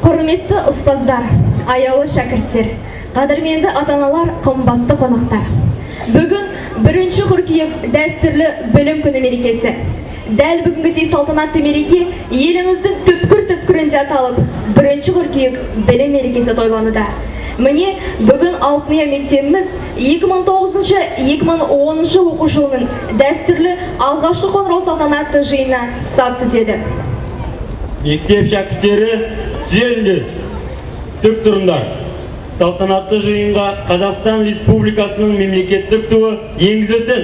Құрметті ұстаздар, аяулы шәкірттер, қадірменді ата-аналар, қымбатты қонақтар. Бүгін 1 қыркүйек дәстүрлі білім күні мерекесі. Дәл бүгінгідей салтанатты мереке еліміздің түпкір-түпкірінде аталып, 1 қыркүйек білім мерекесі тойлануда. Міне, бүгін Алтыныя мектебіміз 2009-2010 оқу жылының дәстүрлі алғашқы қоңырау салтанатты жиынына сап түзеді. Мектеп шәкірттері түзеліңдер, тік тұрыңдар. Салтанатты жиынға Қазақстан Республикасының мемлекеттік туы енгізілсін.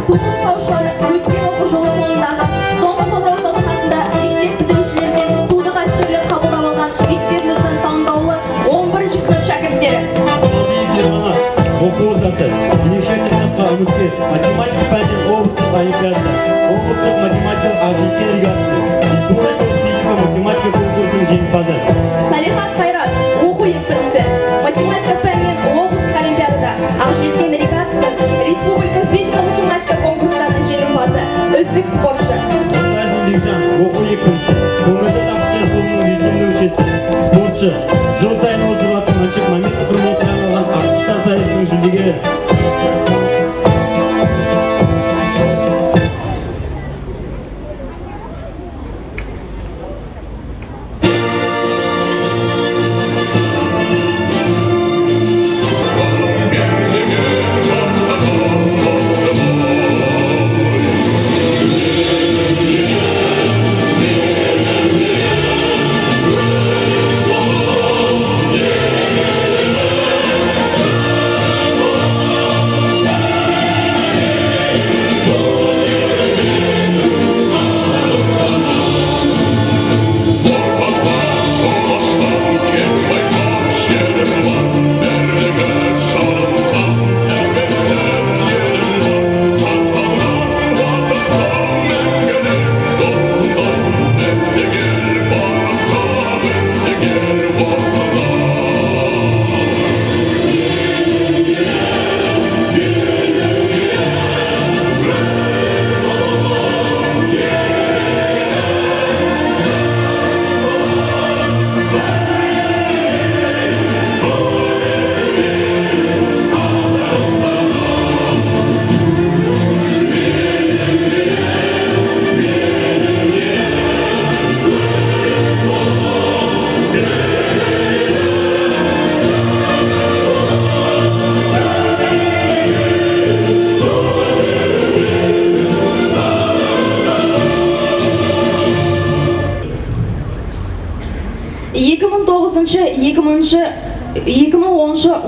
Ту ұстаушылары өткен оқу жылы соңындағы соңғы қоңырау салтанатында мектеп бітірушілерден туды қастерлер қабылдап алған мектебіміздің таңдаулы 11 сынып шәкірттері. Оқу озаты, ерекшелікке үміткер, математика пәнінен облыстық олимпиада, облыстық математикалық аргентин лигасы, республикалық физика математика конкурсының жеңімпазы. Салихат Қайрат, оқу екпінісі, математика пәнінен облыстық олимпиадада, Ақжелкен регатасы, республикалық физика математика конкурсының жеңімпазы, үздік спортшы. Бекжан, оқу екпінісі, көңілді тапқыштар тобының белсенді мүшесі, спортшы, жыл сайын отырылатын Мәншүк Мәметов құрметіне арналған артықштар сайысының жүлдегері.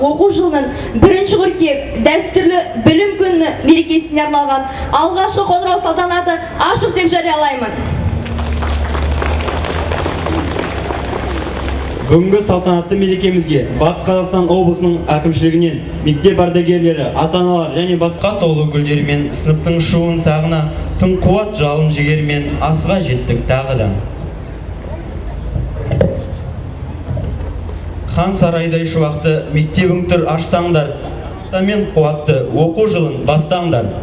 оқу жылының 1 қыркүйек дәстүрлі білім күні мерекесіне арналған алғашқы қоңырау салтанаты ашық деп жариялаймын. Бүгінгі салтанатты мерекемізге Батыс Қазақстан облысының әкімшілігінен, мектеп ардагерлері, ата-аналар және басқа толы гүлдермен сыныптың шуын сағына тың қуат жалын жігермен асыға жеттік тағы да. Хан сарайдай шуақты мектебің тұр ашсаңдар, мен қуатты оқу жылын бастаңдар.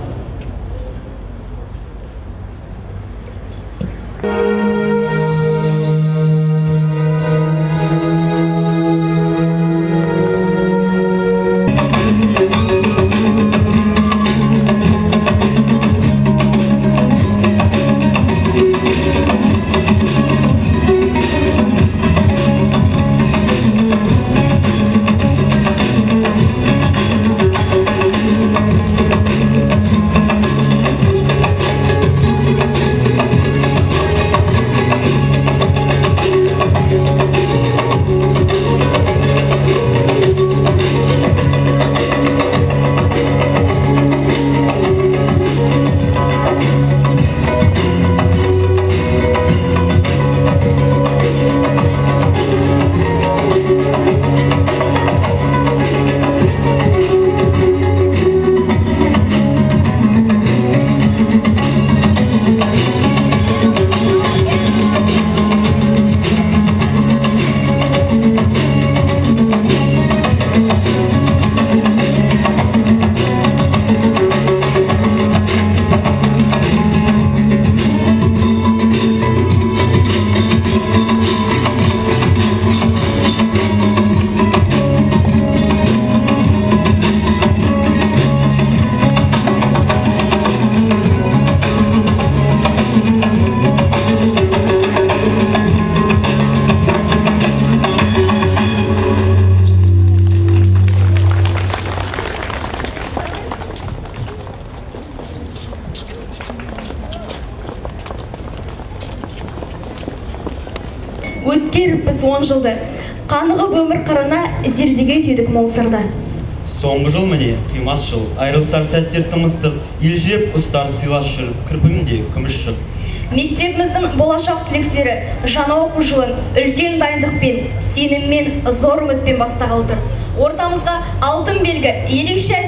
Өткер біз 10 жылды, қанығып өмір қырына зердеге түйдік мол сырды. Соңғы жыл міне, қимас жыл, айрылсар сәттер тымыстық, елжеп ұстар сыйлас жүр, кірпігінде күміс шық. Мектебіміздің болашақ түлектері жаңа оқу жылын үлкен дайындықпен, сеніммен, зор үмітпен бастағалы тұр. Ортамызға алтын белгі, ерекше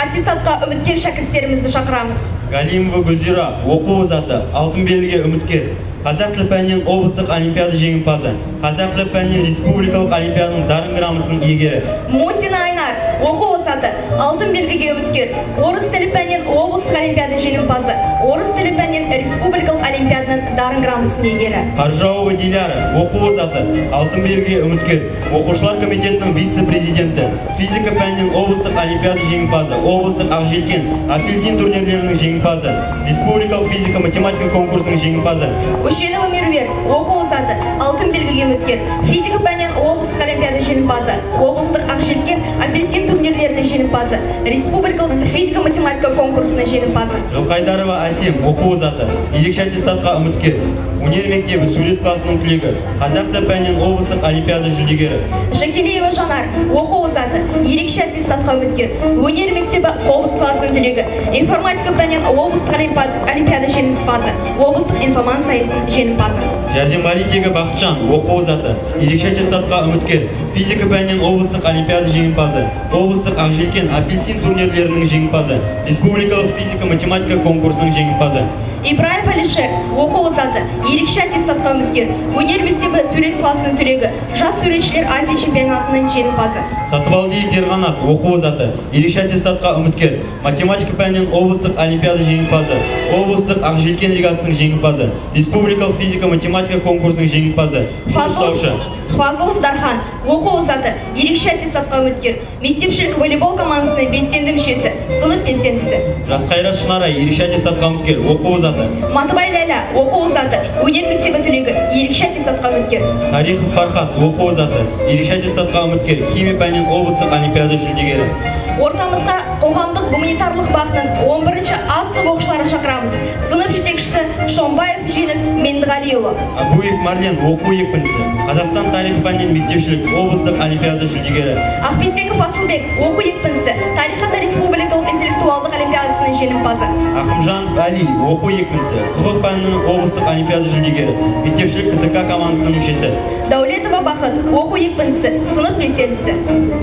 аттестатқа үміткер шәкірттерімізді шақырамыз. Галимова Гүлзира, оқу озаты, алтын белгіге үміткер. Қазақ тілі пәнінен облыстық олимпиада жеңімпазы, Қазақ тілі пәнінен республикалық олимпиаданың дарын грамотасының иегері. Мусина Айнар, оқу озаты, алтын белгіге үміткер. Орыс тілі пәнінен облыстық олимпиада жеңімпазы, Орыс тілі пәнінен республикалық олимпиаданың дарын грамотасының иегері. Қаржауова Диляра, оқу озаты, алтын белгіге үміткер. Оқушылар комитетінің вице-президенті, физика пәнінен облыстық олимпиада жеңімпазы, облыстық Ақжелкен, апельсин турнирлерінің жеңімпазы, республикалық физика-математика конкурсының жеңімпазы. Көшенова Меруер, оқу озаты, алтын белгіге үміткер. Физика пәнінен облыстық олимпиада жеңімпазы, облыстық Ақжелкен, апельсин турнирлерінің жеңімпазы, республикалық физика-математика конкурсының жеңімпазы. Жылқайдарова Әсем, оқу озаты, ерекше аттестатқа үміткер. Өнер мектебі сурет класының түлегі, Қазақ тілі пәнінен облыстық олимпиада жүлдегері. Жакелеева Жанар, оқу озаты, ерекше аттестатқа үміткер. Өнер мектебі облыс класының түлегі, информатика пәнінен облыстық олимпиада жеңімпазы, облыстық информан сайысының жеңімпазы. Жәрдемғалитегі Бақытжан, оқу озаты, ерекше аттестатқа үміткер. Физика пәнінен облыстық олимпиада жеңімпазы, облыстық Ақжелкен, апельсин турнирлерінің жеңімпазы, республикалық физика-математика конкурсының жеңімпазы. Ибраев Алишер, оқу озаты, ерекше аттестатқа үміткер. Өнер мектебі сурет класының түлегі, жас суретшілер Азия чемпионатының жеңімпазы. Сатыбалдиев Ерғанат, оқу озаты, ерекше аттестатқа үміткер. Математика пәнінен облыстық олимпиада жеңімпазы, облыстық Ақжелкен лигасының жеңімпазы, республикалық физика-математика конкурсының жеңімпазы. Фазылов Дархан, оқу озаты, ерекше аттестатқа үміткер. Мектепшілік волейбол командасының белсенді мүшесі, сынып белсендісі. Жасқайрат Шынарай, ерекше аттестатқа үміткер, оқу озаты. Матыбай Ләйлә, оқу озаты, өнер мектебі түлегі, ерекше аттестатқа үміткер. Тарихов Фархат, оқу озаты, ерекше аттестатқа үміткер, химия пәнінен облыстық олимпиада жүлдегері. Ортамызға қоғамдық гуманитарлық бағытының 11-ші А сынып оқушыларын шақырамыз. Сынып жетекшісі Шомбаев Женис Мендіғалиұлы. Абуев Марлен, оқу екпіндісі, Қазақстан тарих пәнінен мектепшілік, облыстық олимпиада жүлдегері. Ақбесеков Асылбек, оқу екпіндісі, тарихата республикалық интеллектуалдық олимпиадасының жеңімпазы. Ақымжанов Әли, оқу екпіндісі, құқық пәнінің облыстық олимпиада жүлдегері, мектепшілік КТК командасының мүшесі. Дәулетова Арба бақыт, оқу екпінісі, сынып белсендісі.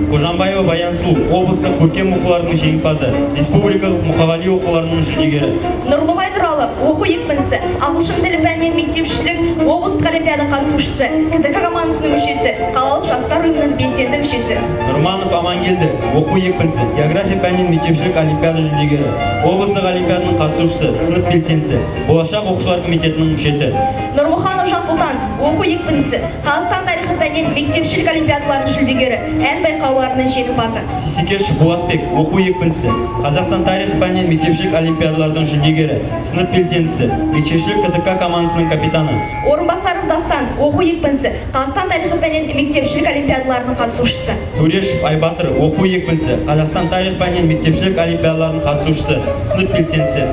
Қожамбаева Баян Сұлу, облыстық көркем оқулардың жеңімпазы, республикалық мұқағали оқуларының жүлдегері. Нұрлыбай Нұралы, оқу екпінісі, ағылшын тілі пәнінен мектепшілік, облыстық олимпиада қатысушысы, КТК командасының мүшесі, қалалық жастар ұйымының белсенді мүшесі. Нұрманов Амангелді, оқу екпінісі, география пәнінен мектепшілік олимпиада жүлдегері, облыстық олимпиаданың қатысушысы, сынып белсендісі, болашақ оқушылар комитетінің мүшесі. Нұрмұханов Жасұлтан, оқу екпінісі, Қазақстан тарихы пәнінен мектепшілік олимпиадалардың жүлдегері, ән байқауларының жеңімпазы. Сисекеш Болатбек, оқу екпінісі, Қазақстан тарихы пәнінен мектепшілік олимпиадалардың жүлдегері, сынып белсендісі, мектепшілік КТК командасының капитаны. Орынбасаров Дастан, оқу екпінісі, Қазақстан тарихы пәнінен мектепшілік олимпиадаларының қатысушысы. Турешев Айбатыр, оқу екпінісі, Қазақстан тарихы пәнінен мектепшілік олимпиадаларының қатысушысы, сынып белсендісі.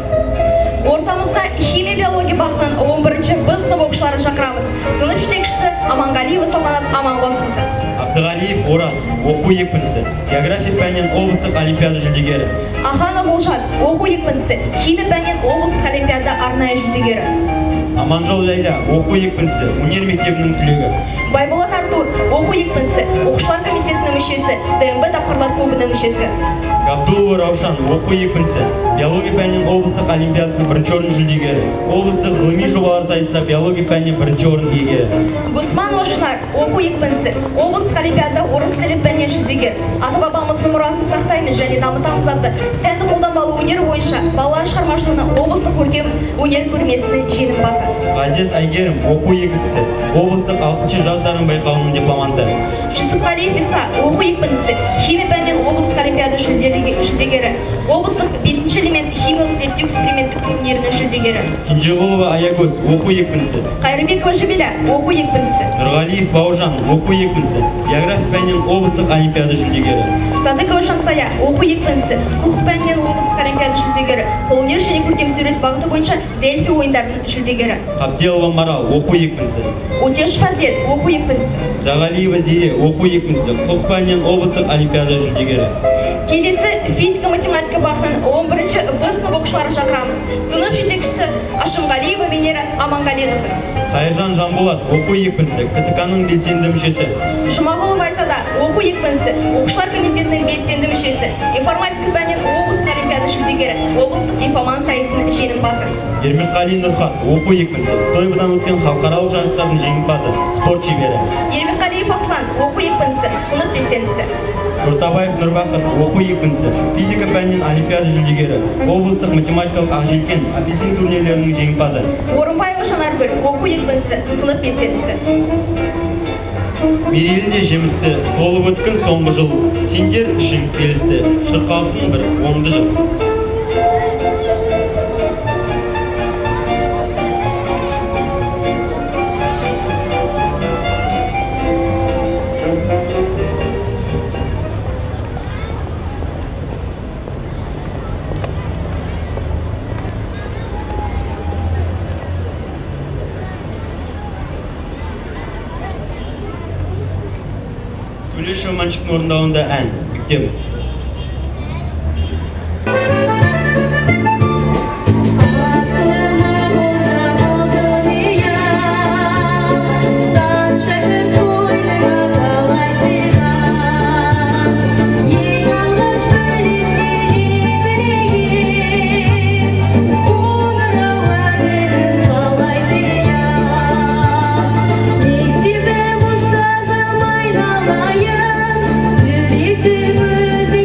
Ортамызға химия биология бағытынан 11-ші Б сынып оқушыларын шақырамыз. Сынып жетекшісі Аманғалиева Салтанат Аманғосқызы. Абдығалиев Ораз, оқу екпінісі, география пәнінен облыстық олимпиада жүлдегері. Аханов Олжас, оқу екпінісі, химия пәнінен облыстық олимпиада арнайы жүлдегері. Аманжол Ләйла, оқу екпінісі, өнер мектебінің түлегі. Байболат Артур, оқу екпінісі, оқушылар комитетінің мүшесі, ДМБ тапқырлар клубының мүшесі. Габдулова Раушан, оқу екпінісі, биология пәнінен облыстық олимпиадасының бірінші орын жүлдегері, облыстық ғылыми жобалар сайысында биология пәнінен бірінші орын иегері. Гусманова Шынар, оқу екпінісі, облыстық олимпиада орыс тілі пәнінен жүлдегер. Ата-бабамыздың мұрасын сақтаймыз және дамытамыз атты сәнді қолданбалы өнер бойынша балалар шығармашылығының облыстық көркем өнер көрмесінің жеңімпазы. Ғазез Айгерім, оқу екпінісі, облыстық 6-шы жаздарын байқауының дипломанты. Жүсіпқалиев Иса, оқу екпінісі, химия пәнінен облыстық олимпиада жүлдегері, облыстық 5-ші элемент химиялық зерттеу эксперименттік турнирінің жүлдегері. Кенжеғұлова Аягөз, оқу екпінісі. Қайырбекова Жібеля, оқу екпінісі. Нұрғалиев Бауыржан, оқу екпінісі, география пәнінен облыстық олимпиада жүлдегері. Садыкова Шансая, оқу екпінісі, құқық пәнінен облыстық олимпиада жүлдегері, қолөнер және көркем сурет бағыты бойынша Дельфи ойындарының жүлдегері. Қабделова Марал, оқу екпінісі. Утешев Атлет, оқу екпінісі. Зағалиева Зере, оқу екпінісі, құқық пәнінен облыстық олимпиада жүлдегері. Келесі физика-математика бағытынан 11-ші Б сынып оқушыларын шақырамыз. Сынып жетекшісі Ашымғалиева Венера Аманғалиқызы. Қайыржан Жанболат, оқу екпінісі, КТК-ның белсенді мүшесі. Жұмағұлова Айсада, оқу екпінісі, оқушылар комитетінің белсенді мүшесі. Информатика пәнінен облыстық олимпиада жүлдегері, облыстық инфоман сайысының жеңімпазы. Ермекқали Нұрхан, оқу екпінісі, Тойбыдан өткен халықаралық жарыстардың жеңімпазы, спорт шебері. Ермекқалиев Аслан, оқу екпінісі, сынып белсендісі. Жұртабаев Нұрбақыт, оқу екпінісі, физика пәнінен олимпиада жүлдегері, облыстық математикалық Ақжелкен, апельсин турнирлерінің жеңімпазы. Орынбаева Жанаргүл, оқу екпінісі, сынып белсендісі. Мерейлі жемісті, толып өткен соңғы жыл, сендер үшін келісті, шырқалсын бір оңды жыл. Төлешов Маншықтың орындауында ән, мектеп. Yürüdüm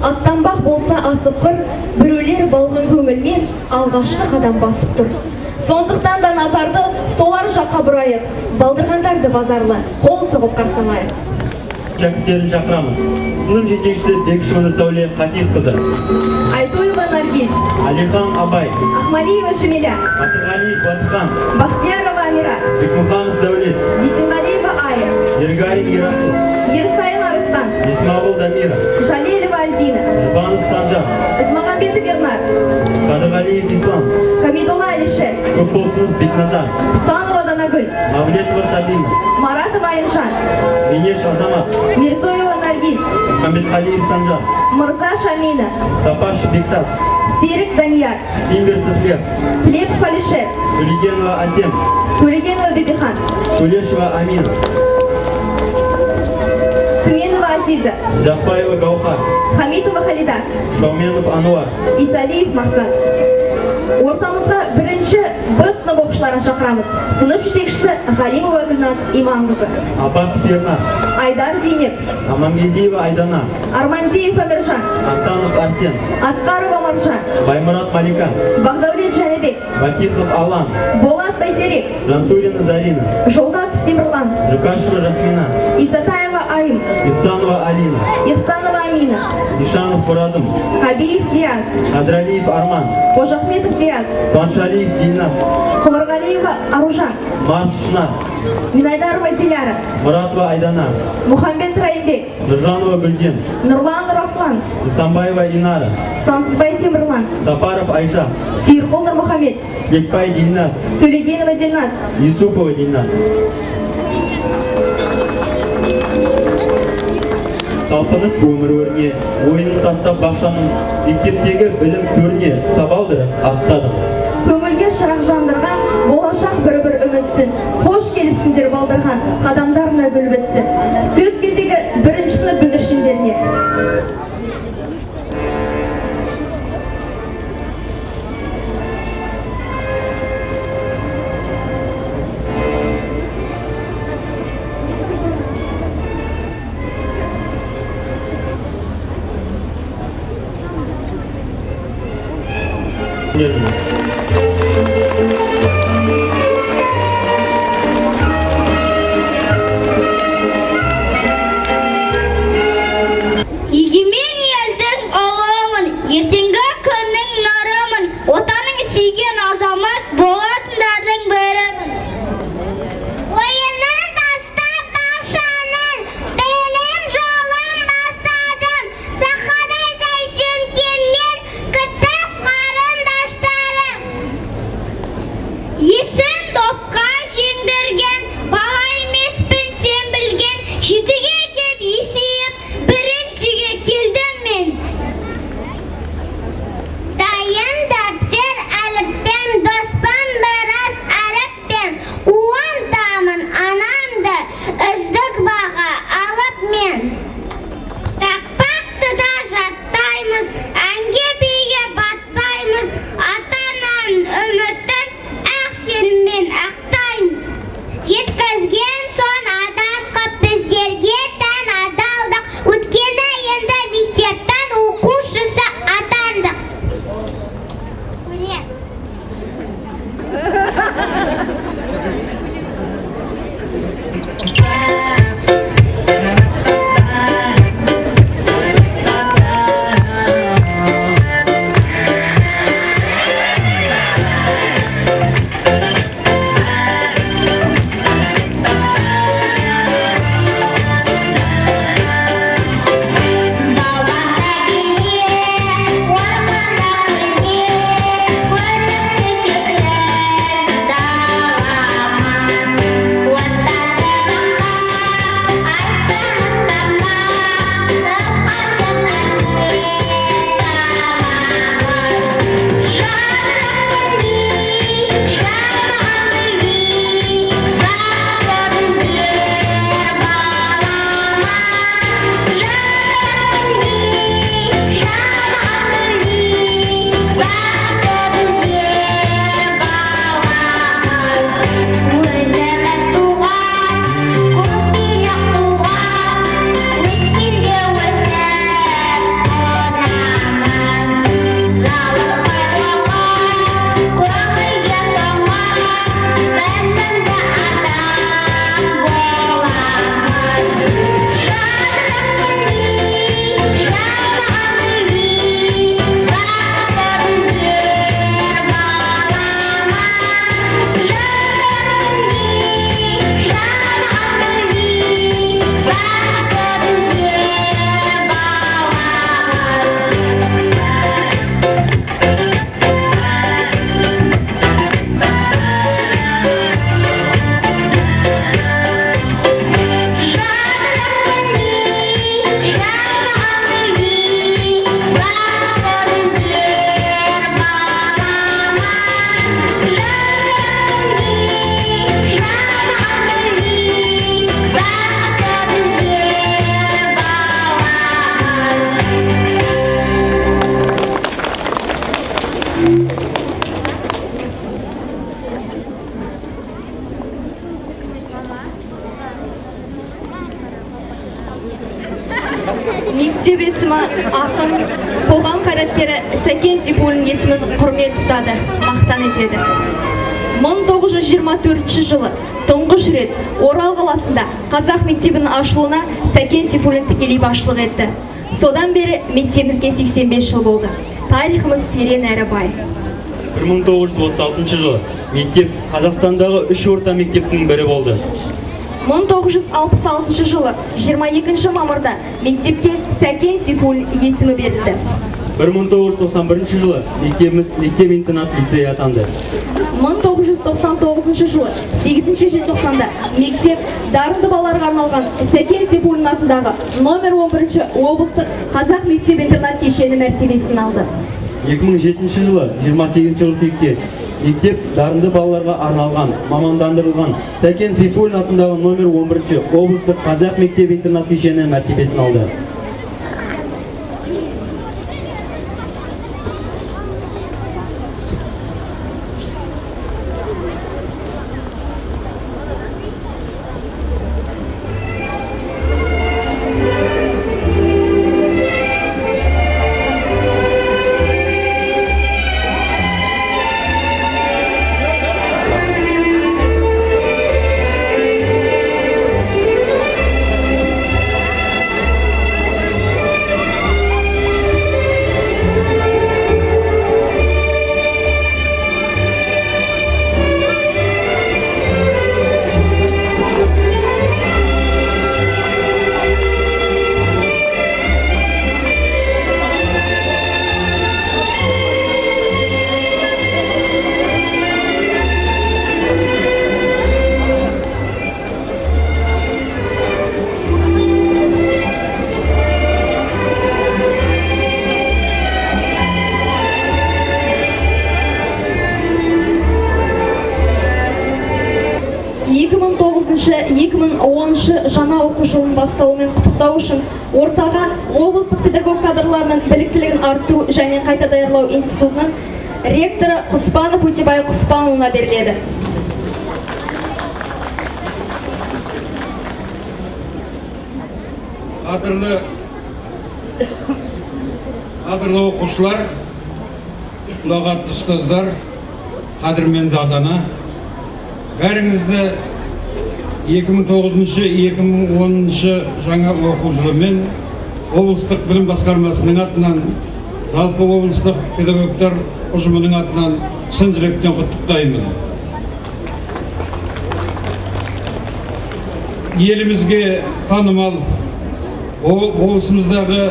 аттанбақ болса асып құр, біреулер балғын көңілмен алғашқы қадам басып тұр. Сондықтан да назарды солар жаққа бұрайық, балдырғандарды базарлы қол соғып қарсылайық. Шәкірттерін шақырамыз. Сынып жетекшісі Бекшімұлы Сәуле Қатиқызы, Айтоева Наргиз, Алихан Абай, Ахмалиева Жемиля, Батырғалиев Батырхан, Бахтиярова Амира, Бекмұханов Дәулет, Дүйсенғалиева Айя, Ергарин Ерасыл, Ерсайын Арыстан, Исмағұл Дамира, Жалелева Альдина, Жұбанов Санжар, Ізмағамбетов Ернар, Қадырғалиев Ислам, Хамидолла Алишер, Көпболсынов Бекназар, Құсанова Данагүл, Мавлетова Сабина, Маратова Айнжан, Менеш Азамат, Мирзоева Наргиз, Хамедқалиев Санжар, Мырза Шамина, Сапаш Бектас, Серик Данияр, Симберцев Лев, Хлебов Алишер, Тулигенова Асем, Тулегенова Бибихан, Тулешева Амина, Туменова Азиза, Жақпаева Гаухар, Хамитова Халида, Шауменов Ануар, Исалиев Мақсат. Ортамызда бірінші біз сынып оқушыларын шақырамыз. Сынып жетекшісі Ғалимова Гүлназ Иманқызы, Абатов Ернар, Айдар Зейнеп, Амангелдиева Айдана, Армандиев Амиржан, Асанов Арсен, Асқарова Маржан, Баймұрат Малика, Бағдаулет Жәнібек, Батихов Алан, Болат Байтерек, Жантурина Зарина, Жолдасов Темірлан, Жукашева Жасмина, Исатаева Айым, Ихсанова Алина, Ихсанова Амина, Нишанов Мурадым, Хабиев Диас, Адралиев Арман, Қожахметов Диас, Паншалиев Дильнас, Құмырғалиева Аружан, Марс Шнар, Минайдарова Диляра, Мұратова Айдана, Мухамбет Райымбек, Нұржанова Гүлден, Нұрлан Раслан, Исамбаева Инара, Сансызбай Темірлан, Сапаров Айша, Сейірқол Нұрмұхамед, Бекбай Дильнас, Төлегенова Дильназ, Юсупова Дильнас. Талпынып өмір өріне, ойынын тастап бақшаның, мектептегі білім төріне табалдырып аттадым. Көңілге шырақ жандырған, болашақ бір-бір үмітсін, қош келіпсіңдер балдырған, қадамдарына гүл бітсін. Сөз кезегі біріншісіні бүлдіршіндеріне. Егемен елдің ұлымын, ертеңгі күннің нұрымын, отаның сүйген азамат болатындардың бірімін. Ойынын тастап бақшаның, білім жолын бастадым, сахадай сәйсеңкенмен күтіп қарындаштарым. Есін допқа жеңдірген, бала емеспін сен білген, жетіге кеп есейіп, біріншіге келдім мен. Дайын дәптер әліппен, доспан біраз әріппен, қуантамын анамды, үздік баға алып мен. Тақпақты да жаттаймыз, әнге биге батпаймыз, ата-ананың үмітін ақ сеніммен ақтаймыз. Жеткізген сон адал қып біздерге тән адалдық, өткені енді мектептен оқушысы атандық. мектеп есімі ақын, қоғам қайраткері Сәкен Сейфуллин есімін құрмет тұтады, мақтан етеді. 1924 жылы тұңғыш рет Орал қаласында қазақ мектебінің ашылуына Сәкен Сейфуллин тікелей басшылық етті. Содан бері мектебімізге 85 жыл болды. Тарихымыз терең әрі бай. 1936 жылы мектеп Қазақстандағы 3 орта мектептің бірі болды. 1966 жылы 22 мамырда мектепке Сәкен Сейфуллин есімі берілді. 1991 жылы мектебіміз мектеп-интернат лицей атанды. 1999 жылы 8 желтоқсанда мектеп дарынды балаларға арналған Сәкен Сейфуллин атындағы номер 11 облыстық қазақ мектеп-интернат кешені мәртебесін алды. 2007 жылы 28 қыркүйекте мектеп дарынды балаларға арналған мамандандырылған Сәкен Сейфуллин атындағы номер 11 облыстық қазақ мектеп-интернат кешені мәртебесін алды. жаңа оқу жылын басталуымен құттықтау үшін ортаға облыстық педагог кадрларының біліктілігін арттыру және қайта даярлау институтының ректоры Құспанов Өтебай Құспанұлына беріледі. Қадірлі оқушылар, ұлағатты ұстаздар, қадірменді ата-ана, бәріңізді 2009-2010 жаңа оқу жылымен облыстық білім басқармасының атынан, жалпы облыстық педагогтар ұжымының атынан шын жүректен құттықтаймын. Елімізге танымал облысымыздағы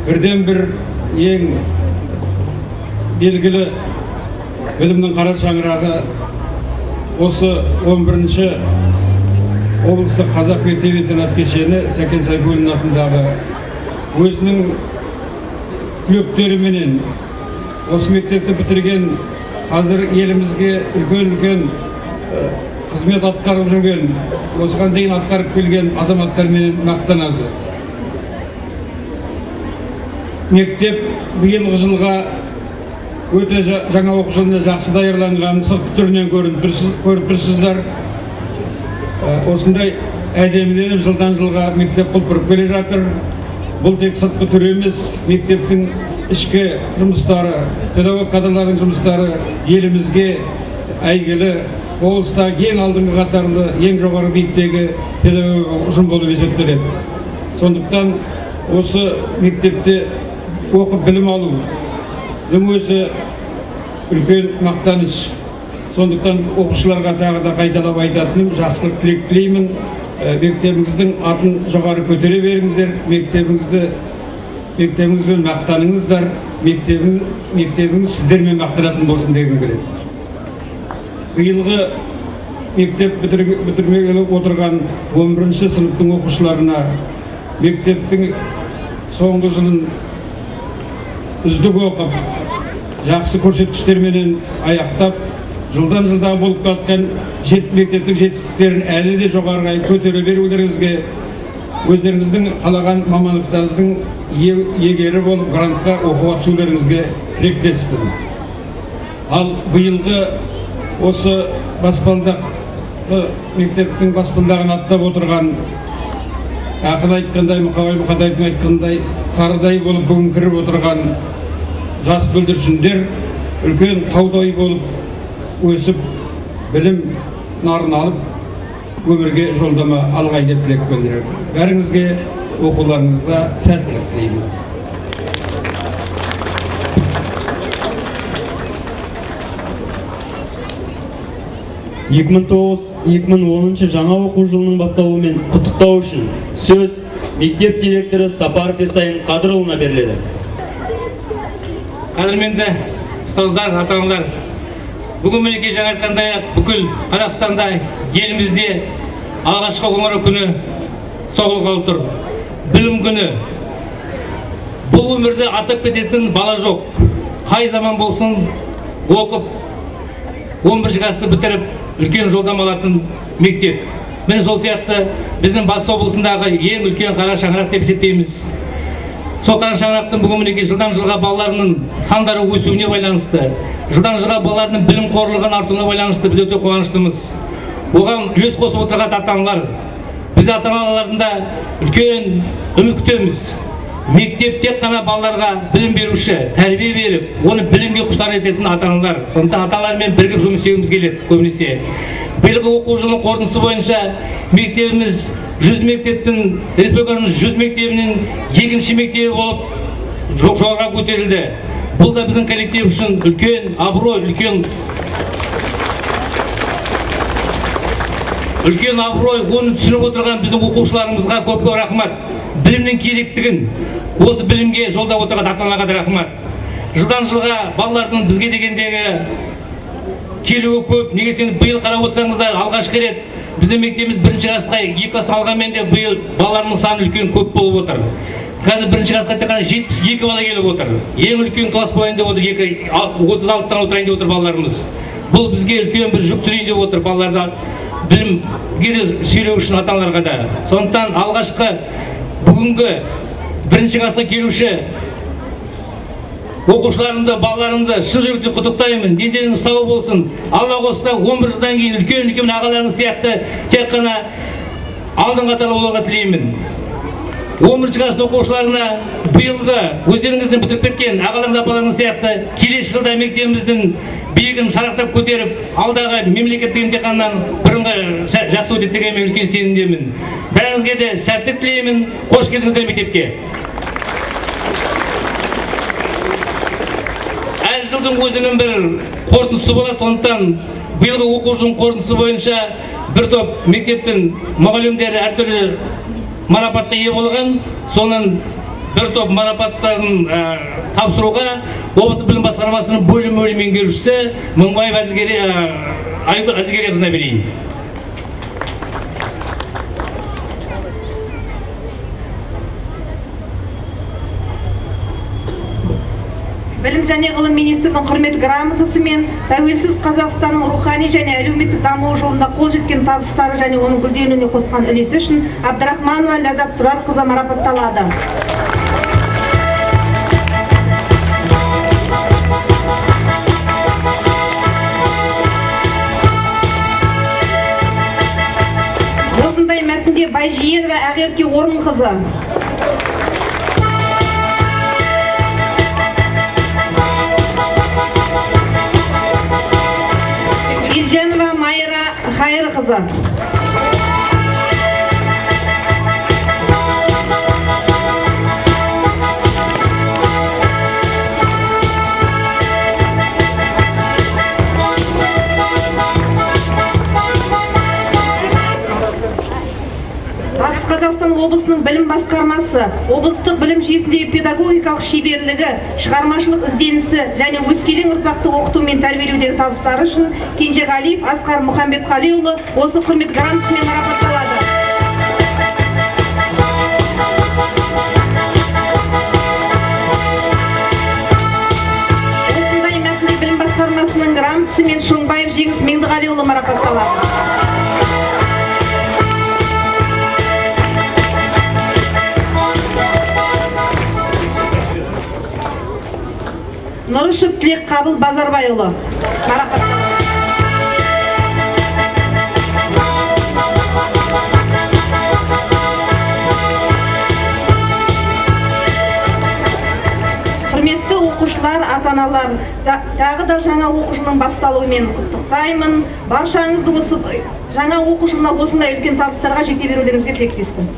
бірден бір ең белгілі білімнің қара шаңырағы осы 11-ші облыстық қазақ мектеп-интернат кешені Сәкен Сейфуллин атындағы өзінің түлектеріменен осы мектепті бітірген, қазір елімізге үлкен қызмет атқарып жүрген, осыған дейін атқарып келген азаматтармен мақтанады. Мектеп биылғы жылға өте жаңа оқу жылына жақсы даярланған, сыртқы түрінен көріп тұрсыздар. Осындай әдеміленіп жылдан жылға мектеп құлпырып келе жатыр. Бұл тек сыртқы түрі емес, мектептің ішкі жұмыстары, педагог кадрлардың жұмыстары елімізге әйгілі, облыстағы ең алдыңғы қатарлы, ең жоғары биіктегі педагог ұжым болып есептеледі. Сондықтан осы мектепте оқып білім алу өзі үлкен мақтаныш. Сондықтан оқушыларға тағы да қайталап айтатыным, жақсылық тілек тілеймін. Мектебіңіздің атын жоғары көтере беріңіздер, мектебіңізбен мақтаныңыздар, мектебіңіз сіздермен мақтанатын болсын дегім келеді. Биылғы мектеп бітірмегелі отырған 11-ші сыныптың оқушыларына мектептің соңғы жылын үздік оқып, жақсы көрсеткіштермен аяқтап, жылдан жылда болып жатқан мектептің жетістіктерін әлі де жоғарыға көтере берулеріңізге, өздеріңіздің қалаған мамандықтарыңыздың иегері болып грантқа оқуға түсулеріңізге тілектеспін. Ал биылғы осы баспалдақ мектептің баспалдағын аттап отырған ақын айтқандай, Мұқағали Мақатаевтың айтқандай, қарыдай болып бүгін кіріп отырған жас бүлдіршіндер үлкен таудай болып өсіп, білім нарын алып, өмірге жолдама алғай деп тілек білдіремін. Бәріңізге оқуларыңызда сәттілік тілеймін. 2009-2010 жаңа оқу жылының басталуымен құттықтау үшін сөз мектеп директоры Сапаров Ерсайын Қадырұлына беріледі. Қадірменді ұстаздар, ата-аналар, бүгін мінекей жаңа айтқандай бүкіл Қазақстанда, елімізде алғашқы ғұмыры күні соғылғалы тұр. Білім күні. Бұл өмірде атап кететін бала жоқ. Қай заман болсын оқып, 11 класты бітіріп, үлкен жолдама алатын мектеп. Міне сол сияқты біздің Батыс облысындағы ең үлкен қара шаңырақ деп есептейміз. Сол қара шаңырақтың бүгін мінекей жылдан жылға балаларының сандары өсуіне байланысты, жылдан жылға балалардың білім қорлығын артуына байланысты біз өте қуаныштымыз. Оған үлес қосып отырған ата-аналар, біз ата-аналарында үлкен үміт күтеміз. Мектеп тек қана балаларға білім беруші, тәрбие беріп, оны білімге құштар ететін ата-аналар. Сондықтан ата-аналармен бірігіп жұмыс істеуіміз келеді көбінесе. Биылғы оқу жылының қорытындысы бойынша мектебіміз 100 мектептің, республиканың 100 мектебінің екінші мектебі болып жоғарыға көтерілді. Бұл да біздің коллектив үшін үлкен абырой, үлкен абырой. Оны түсініп отырған біздің оқушыларымызға көп рахмат. Білімнің керектігін, осы білімге жолдап отырған ата-аналарға да рахмат. Жылдан жылға балалардың бізге дегендегі келуі көп. Неге сен биыл қарап отырсаңыздар, алғашқы рет біздің мектебіміз 1-ші классқа 2 класстан алғанмен де биыл балаларымыз саны үлкен көп болып отыр. Қазір 1-ші классқа тек қана 72 бала келіп отыр. Ең үлкен класс болайын деп отыр, 36-тан отырайын деп отыр балаларымыз. Бұл бізге үлкен бір жүк түсірейін деп отыр балаларда білімге сөйлеу үшін ата-аналарға да. Сондықтан алғашқы бүгінгі 1-ші классқа келуші оқушыларымды, балаларымды шын жүректен құттықтаймын. Дендеріңіз сау болсын. Алла қосса 11 жылдан кейін үлкен ағаларыңыз сияқты тек қана алдын қатарлы болуға тілеймін. 11-ші класс оқушыларына биылғы өздеріңізден бітіріп кеткен ағаларыңыз, апаларыңыз сияқты келесі жылда мектебіміздің биігін шарықтап көтеріп, алдағы мемлекеттік емтиханнан бірыңғай жақсы өтеді деген үлкен сенімдемін. Бәріңізге де сәттілік тілеймін. Қош келдіңіздер мектепке. Әр жылдың өзінің бір қорытындысы болады, сондықтан биылғы оқу жылының қорытындысы бойынша бір топ мектептің мұғалімдері әртүрлі марапатқа ие болған. Соның бір топ марапаттарын тапсыруға облыстық білім басқармасының бөлім меңгерушісі Мыңбаев Әділгерей қызына берейін. Білім және ғылым министрінің құрмет грамотасы мен тәуелсіз Қазақстанның рухани және әлеуметтік дамуы жолында қол жеткен табыстары және оның гүлденуіне қосқан үлесі үшін Абдрахманова Ләззат Тұрарқызы марапатталады. Осындай мәтінде Байжиенова Ағерке Орынқызы, Ержанова Майра Хайырқызы, Батыс Қазақстан облысының білім басқармасы, облыстық білім жүйесіндегі педагогикалық шеберлігі, шығармашылық ізденісі және өскелең ұрпақты оқыту мен тәрбиелеудегі табыстары үшін Кенжеғалиев Асқар Мұхамбетқалиұлы осы құрмет грамотасымен марапатталады. Осындай мәтінде білім басқармасының грамотасымен Шоңбаев Жеңіс Меңдіғалиұлы марапатталады. Нұрышев Тілек Қабыл Базарбайұлы марапатталады. ата-аналар тағы да жаңа оқу жылының басталуымен құттықтаймын. Баршаңызды осы жаңа оқу жылына осындай үлкен табыстарға жете берулеріңізге тілектеспін.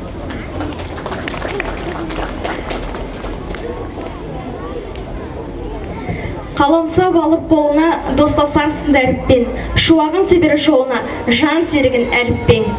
Қаламсап алып қолына достасарсың әріппен, шуағын себері жолына жан серігін әріппен.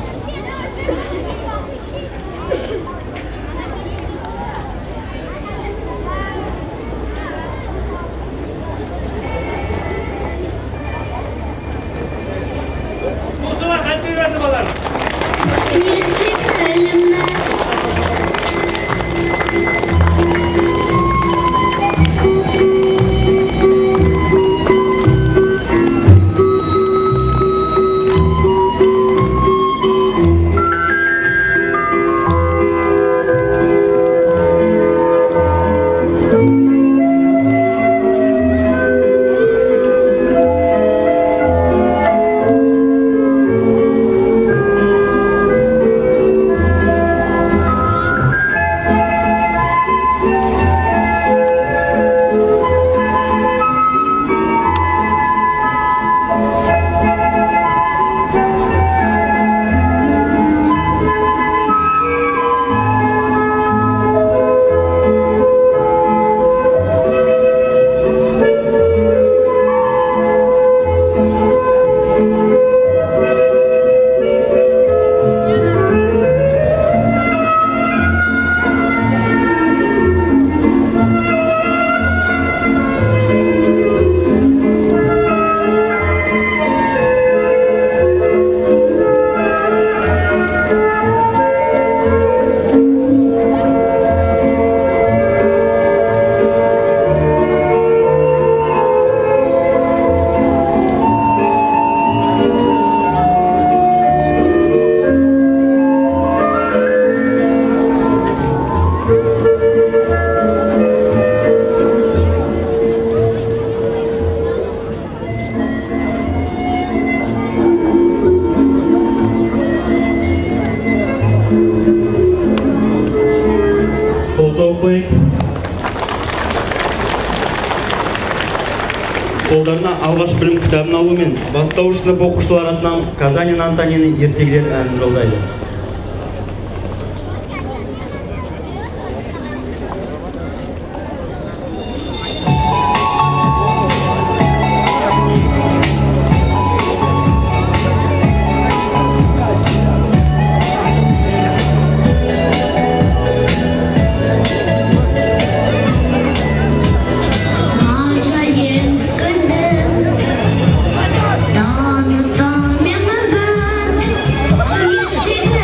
Қолдарына алғаш білім кітабын алуымен бастауыш сынып оқушылар атынан Казанин Антонины ертегілер әнін жолдайды. Take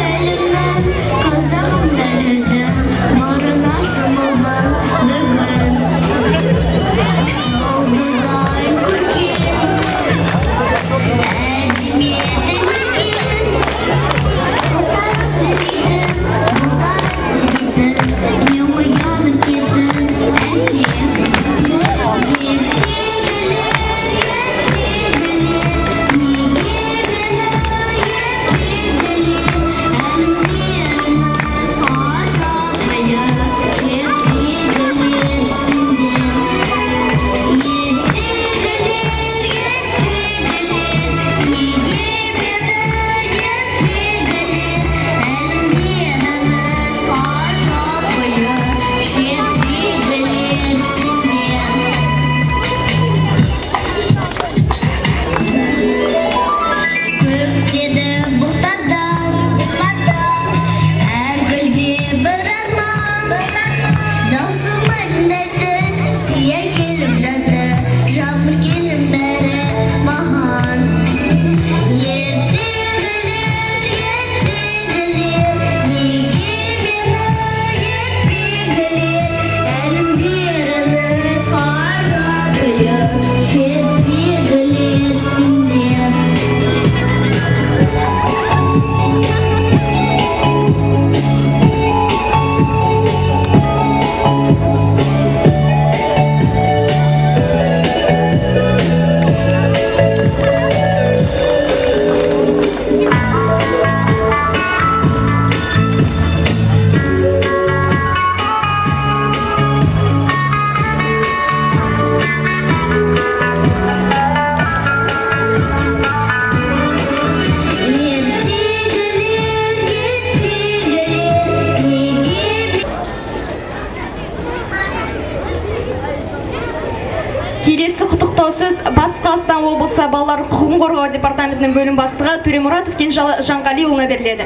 шаруа департаментінің бөлім бастығы Төремұратов Жанғалиұлына беріледі.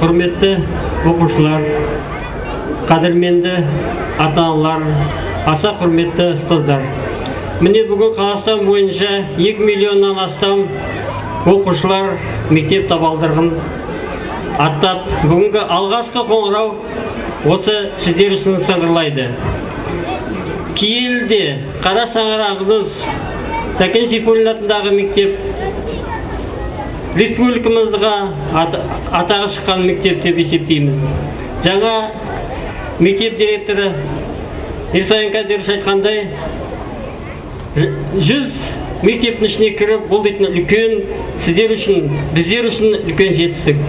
Құрметті оқушылар, қадірменді ата-аналар, аса құрметті ұстаздар. Міне бүгін Қазақстан бойынша 2 миллионнан астам оқушылар мектеп табалдырығын аттап, бүгінгі алғашқы қоңырау осы сіздер үшін сыңғырлайды. Киелде қара шаңырағыңыз Сәкен Сейфуллин атындағы мектеп республикамызға атағы шыққан мектеп деп есептейміз. Жаңа мектеп директоры Ерсайын Кадирович айтқандай, 100 мектептің ішіне кіріп, бұл дейтін үлкен, сіздер үшін, біздер үшін үлкен жетістік.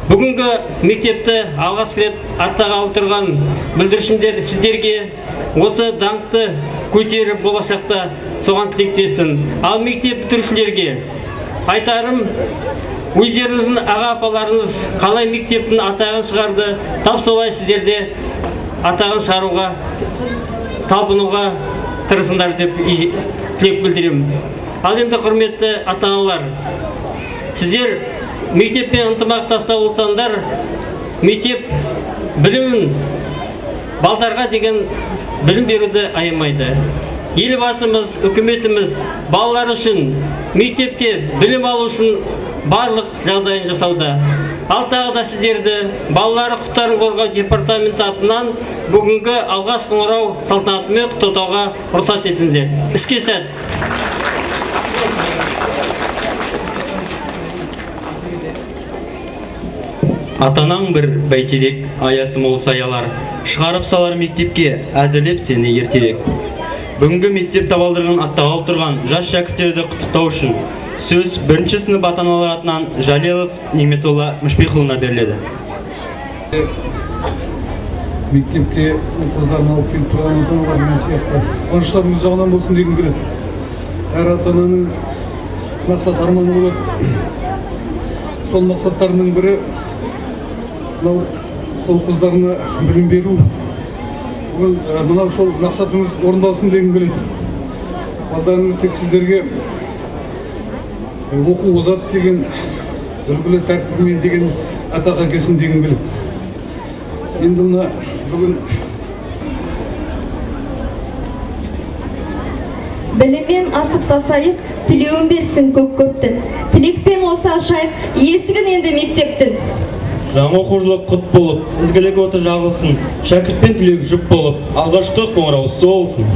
Бүгінгі мектепті алғаш рет аттағалы отырған бүлдіршіндер сіздерге осы даңқты көтеріп болашақта соған тілектеспін. Ал мектеп бітірушілерге айтарым, өздеріңіздің аға-апаларыңыз қалай мектептің атағын шығарды, тап солай сіздерде атағын шығаруға, талпынуға тырысыңдар деп тілек білдіремін. Ал енді құрметті ата-аналар, сіздер мектеппен ынтымақтаста болсаңдар, мектеп білімін, балдарға деген білім беруді аямайды. Елбасымыз, үкіметіміз балалар үшін мектепте білім алу үшін барлық жағдайын жасауда. Ал тағы да сіздерді балалары құқықтарын қорғау департаменті атынан бүгінгі алғаш қоңырау салтанатымен құттықтауға рұқсат етіңіздер. Іске сәт. Атанаң бір бәйтерек, аясы мол саялар, шығарып салар мектепке, әзірлеп сені ертерек. Бүгінгі мектеп табалдырығын аттағалы тұрған жас шәкірттерді құттықтау үшін сөз бірінші сынып ата-аналар атынан Жалелов Неметолла Мүшпекұлына беріледі. Мектепке қыздарына алып келіп тұрған ата-аналар деген сияқты қуаныштарыңыз жағынан болсын дегім келеді. Әр ата-ананың мақсат арманы болады. Сол мақсаттарының бірі сол қыздарына білім беру. Мынау сол мақсатыңыз орындалсын дегім келеді. Балдарыңыз тек сіздерге оқу озат деген, үлгілі тәртібімен деген атақ әкелсін дегім келеді. Енді мына бүгін Біліммен асықтасайық, тілеуін берсін көп-көптің. Тілекпен осы ашайық, есігін енді мектептің. Жаңа оқу жылы құт болып, ізгілік оты жағылсын, шәкіртпен түлек жұп болып, алғашқы қоңырау солсын.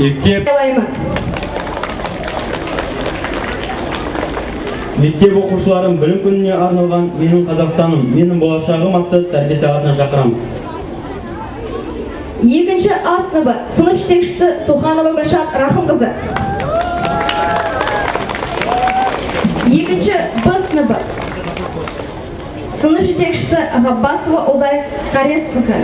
Мектеп оқушыларын білім күніне арналған «Менің Қазақстаным, менің болашағым» атты тәрбие сағатына шақырамыз. Екінші А сыныбы сынып жетекшісі Суханова Гүлшат Рахымқызы. Екінші Б сыныбы сынып жетекшісі Ғаббасова Ұлдай Қаресқызы.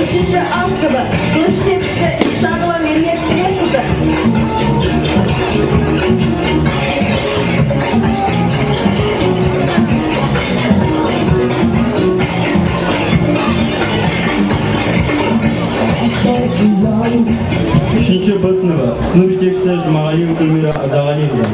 Үшінші А сыныбы сынып жетекшісі Ишанова Мемет Тілекқызы. Үшінші Б сыныбы сынып жетекшісі Жұмағалиева Гүлмира Зағалиевна.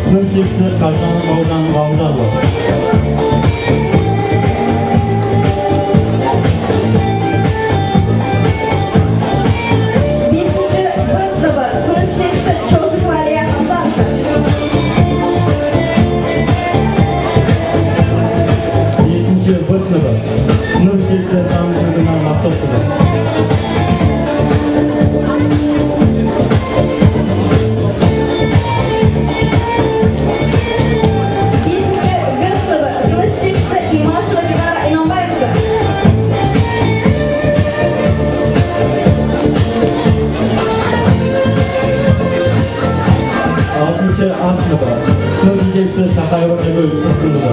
Sınıf жетекшісі Қаржанов Бауыржан Ғалымжанова. Бесінші Б сыныбы сынып жетекшісі Чожикова Алия Хамзановна. Бесінші Б сыныбы сынып жетекшісі Тамызгүлна Мақсатқызы. A sınıfı sınıf жетекшісі Шақаева Нұргүл Тұрсынқызы.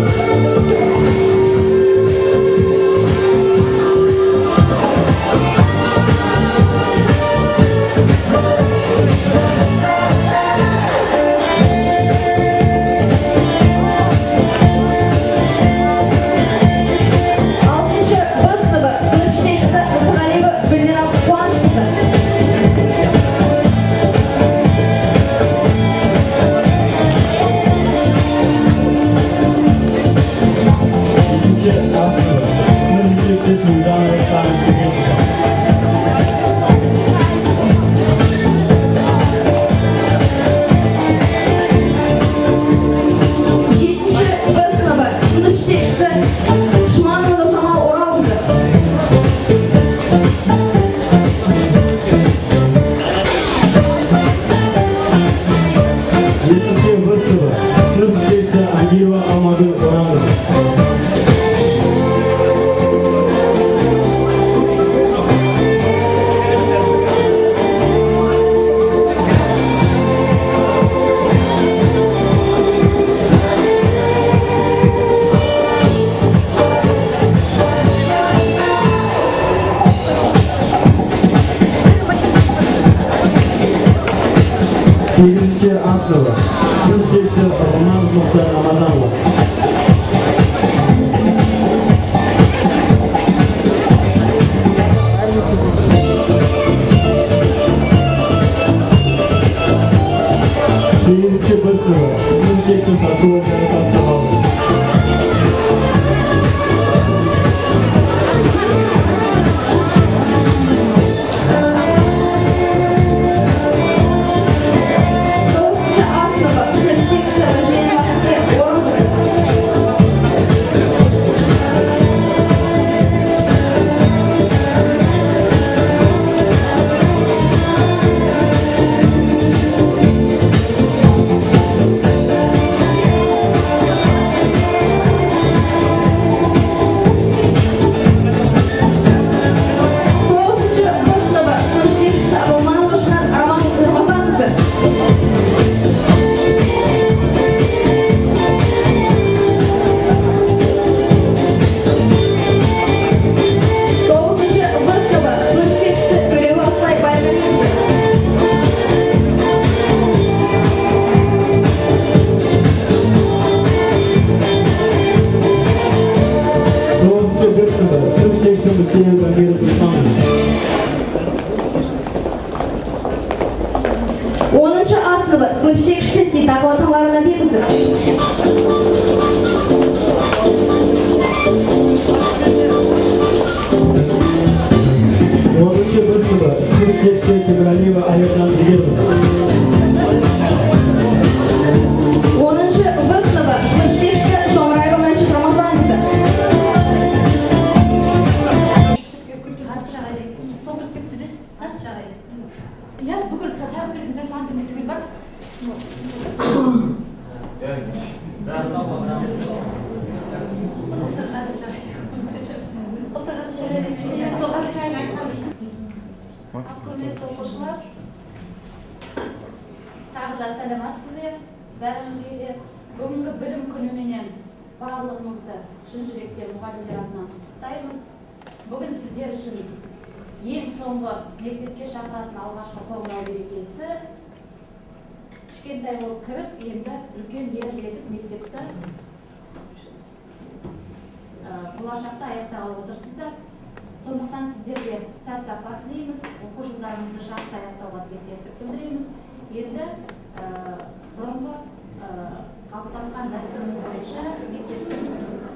Сегізінші А сыныбы сынып жетекшісі Романов Мұхтар Рамазанұлы. Сегізінші Б сыныбы сынып жетекшісі Сатуова Жарикатовна. жетекшісі Ситақова Тамара Бекқызы. Оныншы бір сыныбы сынып жетекшісі Темірәлиева Айыржан Жігерқызы. Оныншы Б сыныбы сынып жетекшісі Шомраева Мәншік Рамазанқызы. Ya bugün tasavvur edildiğinde falan bir netüğü var. Құрметті оқушылар, тағы да сәлематсыздар. Бәріңізге де бүгінгі білім күніменен барлығыңызды шын жүректен мұғалімдер атынан құттықтаймыз. Бүгін сіздер үшін ең соңғы мектепке шақыратын алғашқы қоңырау мерекесі. Кішкентай болып кіріп, енді үлкен ер жетіп мектепті болашақта аяқтағалы отырсыздар. Сондықтан сіздерге сәт сапар тілейміз, оқу жылдарыңызды жақсы аяқтауға тілектестік білдіреміз. Енді бұрынғы қалыптасқан дәстүріміз бойынша мектептің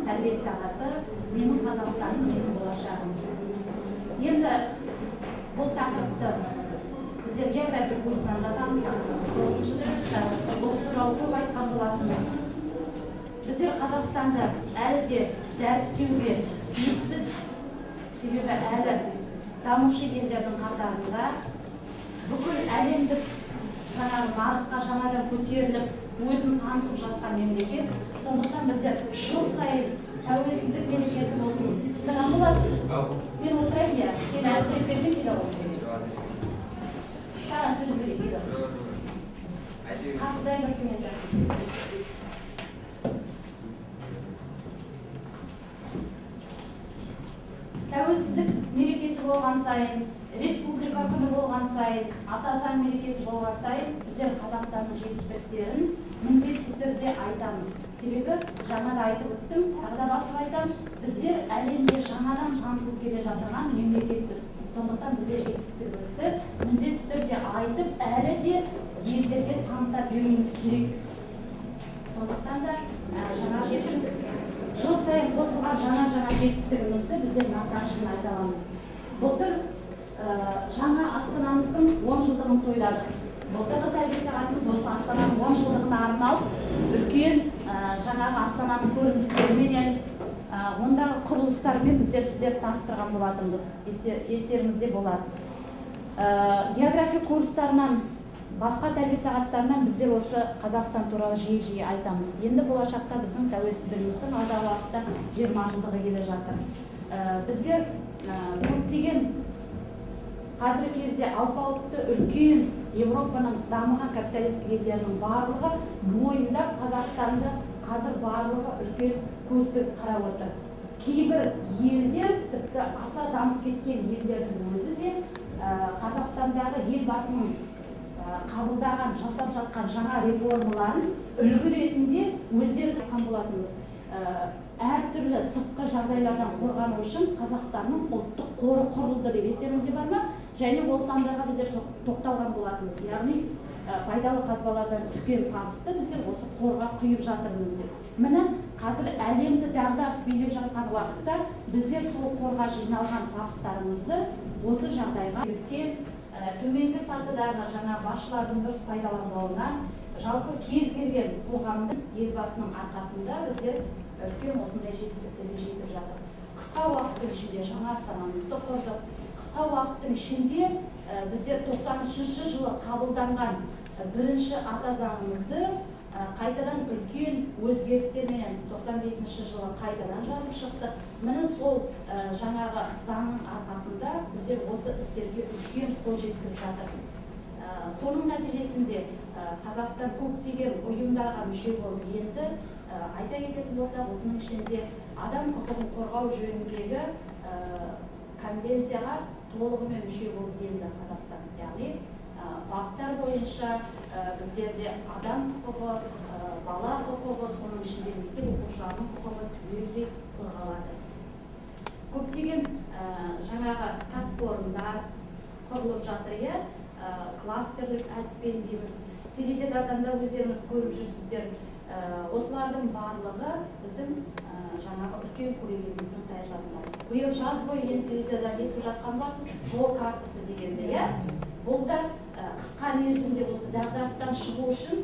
тәрбие сағаты менің Қазақстаным, менің болашағым. Енді бұл тақырыпты біздер география курсынан да танысыз. Осы туралы көп айтқан болатынбыз. Біздер Қазақстанды әлі де дәріптеуге тиіспіз. Себебі әлі дамушы елдердің қатарында бүкіл әлемдік нарыққа жаңадан көтеріліп, өзін танытып жатқан мемлекет. Сондықтан біздер жыл сайын тәуелсіздік мерекесі болсын. Мен отырайын, я сені әзірлеп берсем келе ғой. Саған сөз берейін. Қатты дайындап келмесің. Тәуелсіздік мерекесі болған сайын, республика күні болған сайын, ата заң мерекесі болған сайын, біздер Қазақстанның жетістіктерін міндетті түрде айтамыз. Себебі жаңада айтып өттім, тағы да басып айтам, біздер әлемде жаңадан танытылып келе жатырған мемлекетпіз. Сондықтан біздер жетістіктерімізді міндетті түрде айтып, әлі де елдерге таныта беруіміз керек. Сондықтан да жаңа жыл сайын қосылған жаңа жетістігімізді біздер мақтанышпен айта аламыз. Былтыр жаңа Астанамыздың 10 жылдығын тойладық. Былтырғы тәрбие сағатымыз осы Астананың 10 жылдығына арналып, үлкен жаңағы Астананың көріністеріменен, ондағы құрылыстармен біздер сіздерді таныстырған болатынбыз. Естеріңізде болады. География курстарынан, басқа тәрбие сағаттарынан біздер осы Қазақстан туралы жиі айтамыз. Енді болашақта біздің тәуелсіздігіміздің алдағы уақытта 20 жылдығы келе жатыр. Біздер көптеген қазіргі кезде алпауытты үлкен Европаның дамыған капиталистік елдерінің барлығы мойындап Қазақстанды қазір барлығы үлкен көзбен қарап отыр. Кейбір елдер, тіпті аса дамып кеткен елдердің өзі де Қазақстандағы елбасының қабылдаған, жасап жатқан жаңа реформаларын үлгі ретінде өздері айтқан болатынбыз. Әртүрлі сыртқы жағдайлардан қорғану үшін Қазақстанның ұлттық қоры құрылды деп естеріңізде бар ма? Және ол сандарға біздер тоқталған болатынбыз. Яғни пайдалы қазбалардан түскен табысты біздер осы қорға құйып жатырмыз деп. Міне қазір әлемді дағдарыс билеп жатқан уақытта біздер сол қорға жиналған табыстарымызды осы жағдайға төменгі сатыдағы жаңа басшылардың дұрыс пайдаланбауына, жалпы кез келген қоғамның елбасының арқасында біздер үлкен осындай жетістіктерге жетіп жатыр. Қысқа уақыттың ішінде жаңа Астанамызды құрдық. Қысқа уақыттың ішінде біздер 93 жылы қабылданған бірінші ата заңымызды қайтадан үлкен өзгерістермен 95 жылы қайтадан жарып шықты. Міне сол жаңағы заңның арқасында біздер осы істерге үлкен қол жеткізіп жатыр. Соның нәтижесінде Қазақстан көптеген ұйымдарға мүше болып енді, айта кететін болсақ, осының ішінде адам құқығын қорғау жөніндегі конвенцияға толығымен мүше болып енді Қазақстан. Яғни баптар бойынша біздерде адам құқығы, бала құқығы, соның ішінде мектеп оқушыларының құқығы түгелдей қорғалады. Көптеген жаңағы кәсіпорындар құрылып жатыр, кластерлік әдіспен дейміз. теледидардан өздеріңіз көріп жүрсіздер. Осылардың барлығы біздің жаңағы үлкен көрегендіктің саясатында. Биыл жаз бойы енді теледидардан естіп жатқан боларсыз, жол картасы дегенді, иә? Бұл да қысқа мерзімде осы дағдарыстан шығу үшін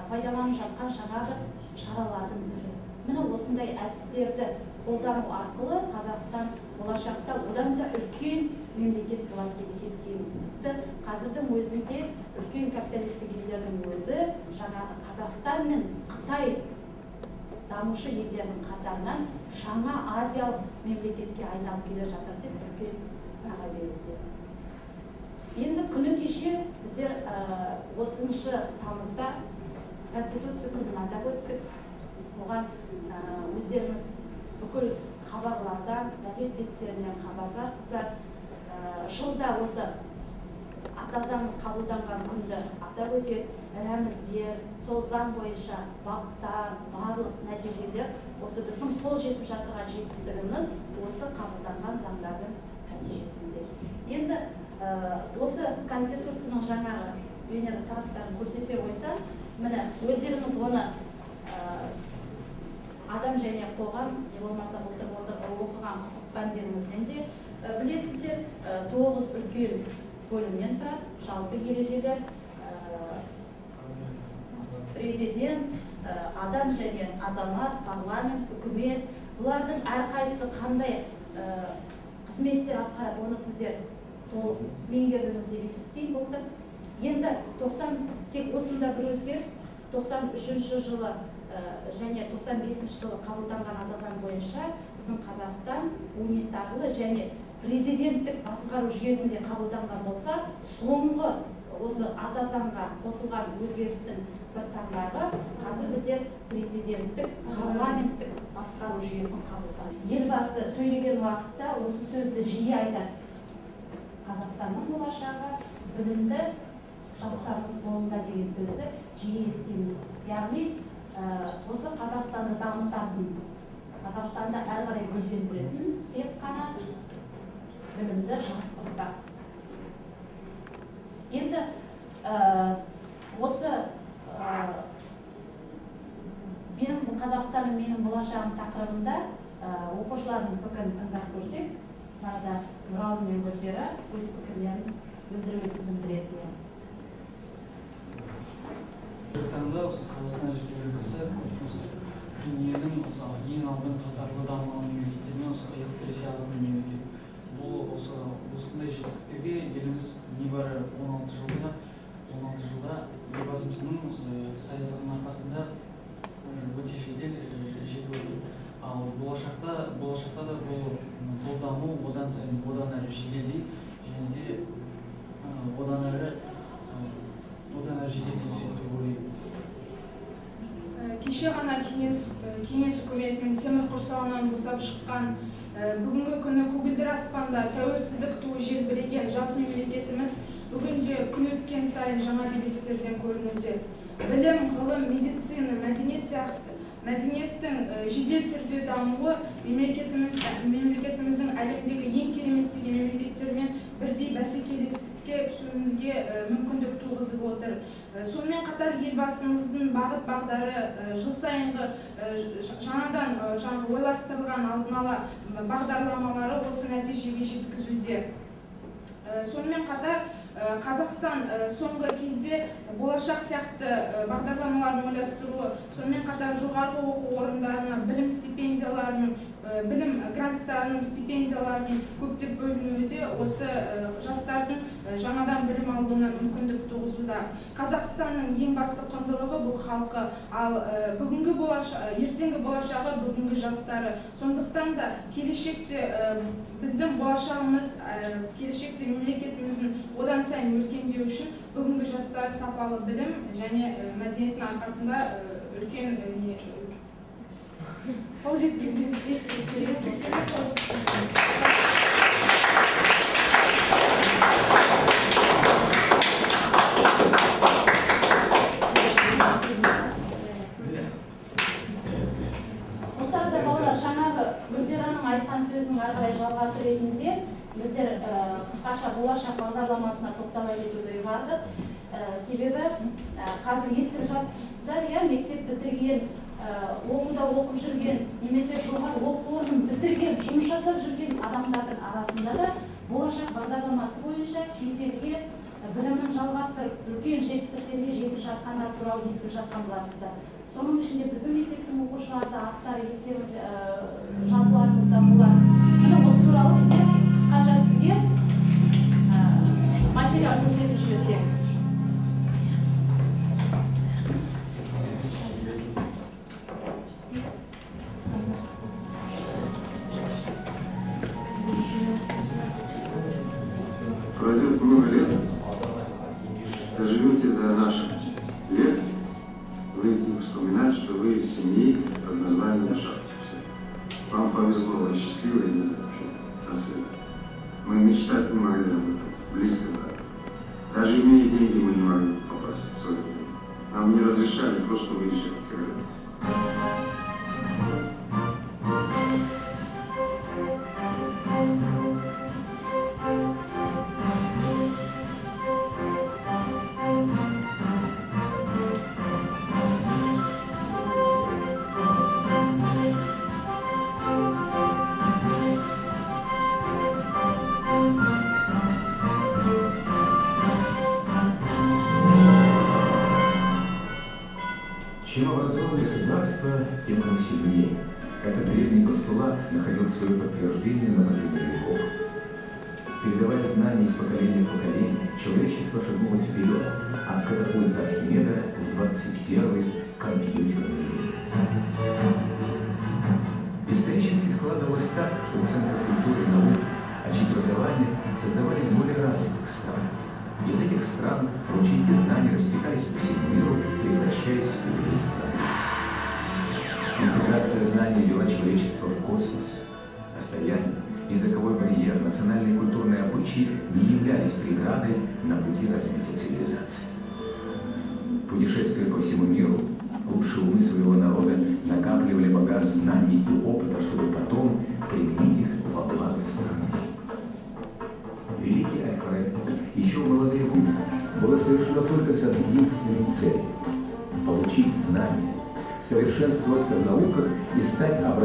пайдаланып жатқан жаңағы шаралардың бірі. Міне осындай әдістерді қолдану арқылы Қазақстан болашақта одан да үлкен мемлекет болады деп есептейміз. Тіпті қазірдің өзінде үлкен капиталистік елдердің өзі жаңағы Қазақстан мен Қытай дамушы елдердің қатарынан жаңа азиялық мемлекетке айналып келе жатыр деп үлкен баға беруде. Енді күні кеше біздер 30 тамызда Конституция күнін атап өттік. Оған өздеріңіз бүкіл хабарлардан, газет беттерінен хабардарсыздар. Жылда осы ата заң қабылданған күнді атап өтеді. Рәміздер, сол заң бойынша баптар, барлық нәтижелер осы біздің қол жетіп жатырған жетістігіміз осы қабылданған заңдардың нәтижесінде. Енді осы Конституцияның жаңағы бейнелі тараптарын көрсете қойса, міне өздеріңіз оны адам және қоғам, не болмаса оқыған құқық пәндеріңізден де білесіздер, 9 үлкен бөлімнен тұрады, жалпы ережелер, президент, адам және азамат, парламент, үкімет, бұлардың әрқайсысы қандай қызметтер атқарып, оны сіздер толық меңгердіңіз деп есептеймін болды. Енді тек осында бір өзгеріс, 93 жылы және 95 жылы қабылданған ата заң бойынша біздің Қазақстан унитарлы және президенттік басқару жүйесінде қабылданған болса, соңғы осы ата заңға қосылған өзгерістің бір тармағы қазір біздер президенттік парламенттік басқару жүйесін қабылдады. Елбасы сөйлеген уақытта осы сөзді жиі айтады. Қазақстанның болашағы білімді жастардың қолында деген сөзді жиі естиміз. Яғни осы Қазақстанды дамытатын, Қазақстанды әрі қарай гүлдендіретін тек қана білімді жас ұрпақ. Енді осы Қазақстанның менің болашағым тақырыбында оқушылардың пікірін тыңдап көрсек, мынада Нұралы мен Гүлзира өз пікірлерін өздері білдіреді. Таңда осы Қазақстан Республикасы осы дүниенің ең алдын қатарлы дамыған мемлекеттеріне осы иық тіресе алатын мемлекет. Бұл осындай жетістіктерге еліміз небәрі 16 жылда елбасымыздың саясатының арқасында өте жедел жетіп отыр. Ал болашақта да бұл даму одан сайын одан әрі жеделдей және де одан әрі жеделдей түседі деп ойлаймын. Кеше ғана кеңес үкіметінің темір құрсауынан босап шыққан, бүгінгі күні көгілдір аспанда тәуелсіздік туы желбіреген жас мемлекетіміз бүгінде күн өткен сайын жаңа белестерден көрінуде. Білім, ғылым, медицина, мәдениет сияқты мәдениеттің жедел түрде дамуы мемлекетіміздің әлемдегі ең керемет деген мемлекеттермен бірдей бәсекелестікке түсуімізге мүмкіндік туғызып отыр. Сонымен қатар елбасымыздың бағыт бағдары жыл сайынғы жаңадан ойластырылған алдын ала бағдарламалары осы нәтижеге жеткізуде. Сонымен қатар Қазақстан соңғы кезде болашақ сияқты бағдарламаларын ойластыруы, сонымен қатар жоғарғы оқу орындарына білім стипендияларының, білім гранттарының стипендияларының көптеп бөлінуде осы жастардың жаңадан білім алуына мүмкіндік туғызуда. Қазақстанның ең басты құндылығы бұл халқы, ал ертеңгі болашағы бүгінгі жастары. Сондықтан да келешекте біздің болашағымыз, келешекте мемлекетіміздің одан сайын өркендеу үшін бүгінгі жастар сапалы білім және мәдениеттің арқасында үлкен қол жеткізеді. Осы арада балалар жаңағы Гүлзираның айтқан сөзінің ары қарай жалғасы ретінде біздер қысқаша болашақ бағдарламасына тоқтала кетуге ұйғардық. Себебі қазір естіп жатырсыздар, иә, мектеп бітірген, оқуда оқып жүрген, немесе жоғары оқу орнын бітірген, жұмыс жасап жүрген адамдардың арасында да болашақ бағдарламасы бойынша шетелге білімін жалғастырып, үлкен жетістіктерге жетіп жатқандар туралы естіп жатқан боларсыздар. Соның ішінде біздің мектептің оқушылары да аттары естеріңіз жадыларыңызда болар. Осы туралы бізде қысқаша сізге материал көрсетіп жіберсек. Пройдет много лет, доживете до наших лет, вы будете вспоминать, что вы из семьи под названием Шахтовцы. Вам повезло, вы счастливы на свете. Мы мечтать не могли об этом, близко да. Даже имея деньги, мы не могли попасть в свою жизнь. Нам не разрешали просто выезжать в город. Чем образованное государство, тем оно сильнее. Этот древний постулат находил свое подтверждение на протяжении веков. Передавая знания из поколения в поколение, человечество шагнуло вперед от катапульта Архимеда в 21-й компьютерный век. Исторически складывалось так, что центры культуры и наук, общеобразования создавались в более развитых странах. Из этих стран ученики знаний растекались по всему миру, превращаясь в великих границ. Интеграция знаний вела человечество в космос. Расстояние, языковой барьер, национальные и культурные обычаи не являлись преградой на пути развития цивилизации. Путешествуя по всему миру, лучшие умы своего народа накапливали багаж знаний и опыта, чтобы потом применить их во благо страны. Великий Альфред еще в молодые годы было совершено только с единственной целью – получить знания, совершенствоваться в науках и стать образованным.